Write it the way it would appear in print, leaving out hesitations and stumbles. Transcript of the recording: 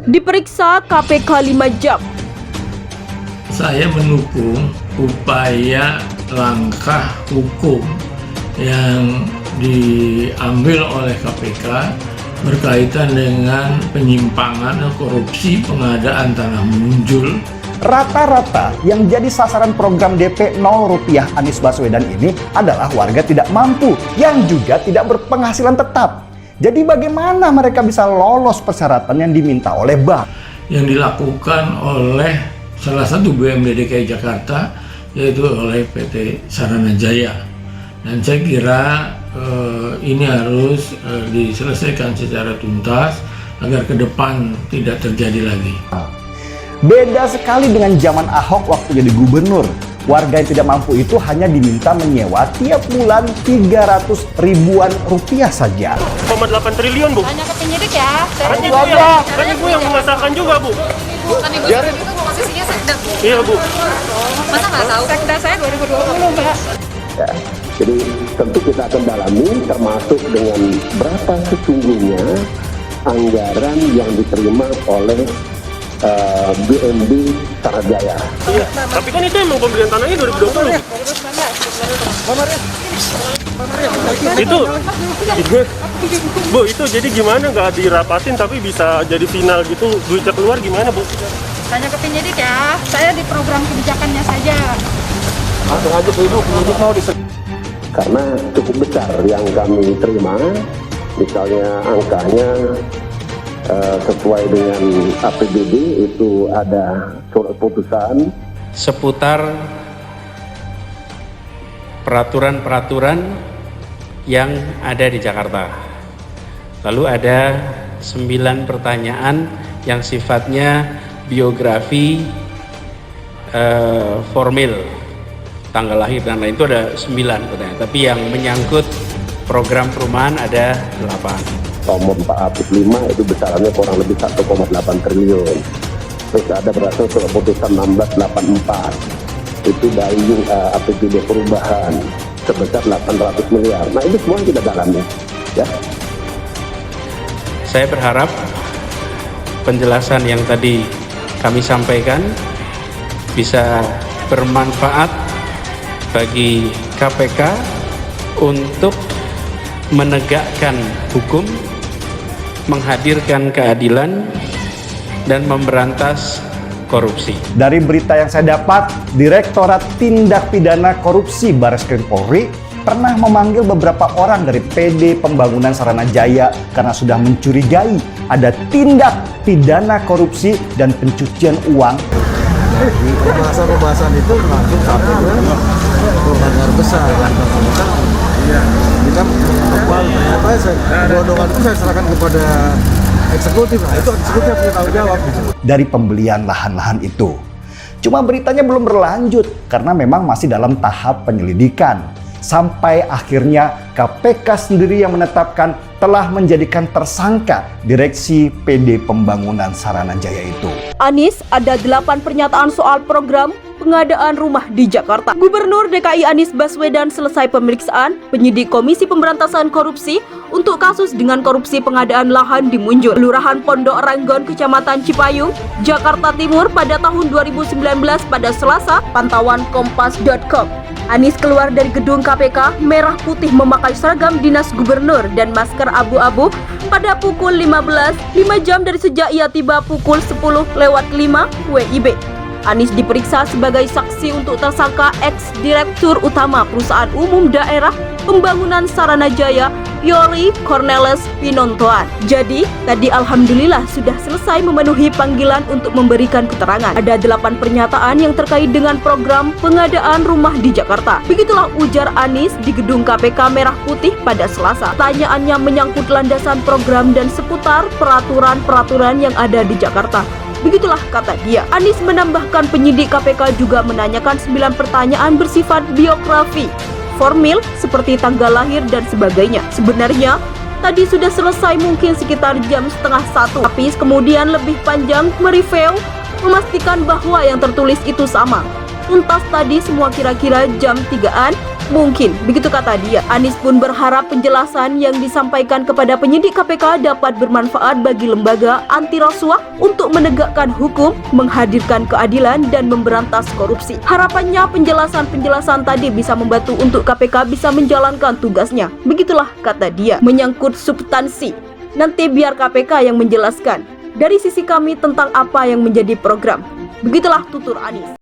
diperiksa KPK 5 jam. Saya mendukung upaya langkah hukum yang diambil oleh KPK berkaitan dengan penyimpangan dan korupsi pengadaan tanah muncul. Rata-rata yang jadi sasaran program DP 0 rupiah Anies Baswedan ini adalah warga tidak mampu yang juga tidak berpenghasilan tetap. Jadi bagaimana mereka bisa lolos persyaratan yang diminta oleh bank? Yang dilakukan oleh salah satu BUMD DKI Jakarta, yaitu oleh PT Saranajaya. Dan saya kira ini harus diselesaikan secara tuntas agar ke depan tidak terjadi lagi. Beda sekali dengan zaman Ahok waktu jadi gubernur. Warga yang tidak mampu itu hanya diminta menyewa tiap bulan 300 ribuan rupiah saja. 8 triliun, Bu. Tanya ke penyidik ya. Kan ibu yang mengesahkan juga, Bu. Kan ibu itu posisinya sekda, Bu. Iya, Bu. Masa nggak tahu? Sekda saya 2020, Mbak. Ya, jadi tentu kita akan dalami termasuk dengan berapa sesungguhnya anggaran yang diterima oleh BUMD Saranajaya. Iya, tapi kan itu emang pembelian tanahnya 2020. Itu, Bu, itu jadi gimana nggak dirapatin tapi bisa jadi final gitu, duitnya keluar gimana, Bu? Tanya ke penyidik ya. Saya di program kebijakannya saja. Langsung aja Bu, penyidik mau karena cukup besar yang kami terima, misalnya angkanya sesuai dengan APBD itu ada surat putusan seputar peraturan-peraturan yang ada di Jakarta. Lalu ada 9 pertanyaan yang sifatnya biografi formil, tanggal lahir dan lain, itu ada 9 pertanyaan. Tapi yang menyangkut program perumahan ada 8. nomor 405 itu besarannya kurang lebih 1,8 triliun. Terus ada berasal surat putusan 1684 itu dari APBD perubahan sebesar 800 miliar. Nah itu semua kita dalami ya. Saya berharap penjelasan yang tadi kami sampaikan bisa bermanfaat bagi KPK untuk menegakkan hukum, menghadirkan keadilan, dan memberantas korupsi. Dari berita yang saya dapat, Direktorat Tindak Pidana Korupsi Barreskrim Polri pernah memanggil beberapa orang dari PD Pembangunan Saranajaya karena sudah mencurigai ada tindak pidana korupsi dan pencucian uang. Di pembahasan itu langsung satu pelanggar besar. Kita bodohan itu saya serahkan kepada eksekutif. Nah, itu eksekutif punya tanggung jawab. Dari pembelian lahan-lahan itu. Cuma beritanya belum berlanjut karena memang masih dalam tahap penyelidikan. Sampai akhirnya KPK sendiri yang menetapkan telah menjadikan tersangka Direksi PD Pembangunan Saranajaya itu. Anies ada 8 pernyataan soal program pengadaan rumah di Jakarta. Gubernur DKI Anies Baswedan selesai pemeriksaan penyidik Komisi Pemberantasan Korupsi untuk kasus dengan korupsi pengadaan lahan di Munjul, Kelurahan Pondok Ranggon, Kecamatan Cipayung, Jakarta Timur pada tahun 2019 pada Selasa. Pantauan Kompas.com. Anies keluar dari gedung KPK merah putih memakai seragam dinas gubernur dan masker abu-abu pada pukul 15, 5 jam dari sejak ia tiba pukul 10:05 WIB. Anies diperiksa sebagai saksi untuk tersangka ex-direktur utama Perusahaan Umum Daerah Pembangunan Saranajaya, Yoli Cornelis Pinontoan. Jadi, tadi alhamdulillah sudah selesai memenuhi panggilan untuk memberikan keterangan. Ada 8 pernyataan yang terkait dengan program pengadaan rumah di Jakarta. Begitulah ujar Anies di gedung KPK Merah Putih pada Selasa. Tanyaannya menyangkut landasan program dan seputar peraturan-peraturan yang ada di Jakarta. Begitulah kata dia. Anies menambahkan penyidik KPK juga menanyakan 9 pertanyaan bersifat biografi, formil seperti tanggal lahir dan sebagainya. Sebenarnya tadi sudah selesai mungkin sekitar jam setengah 1, tapi kemudian lebih panjang mereview, memastikan bahwa yang tertulis itu sama. Tuntas tadi semua kira-kira jam 3-an mungkin, begitu kata dia. Anies pun berharap penjelasan yang disampaikan kepada penyidik KPK dapat bermanfaat bagi lembaga anti rasuah untuk menegakkan hukum, menghadirkan keadilan, dan memberantas korupsi. Harapannya penjelasan-penjelasan tadi bisa membantu untuk KPK bisa menjalankan tugasnya. Begitulah kata dia. Menyangkut substansi, nanti biar KPK yang menjelaskan dari sisi kami tentang apa yang menjadi program. Begitulah tutur Anies.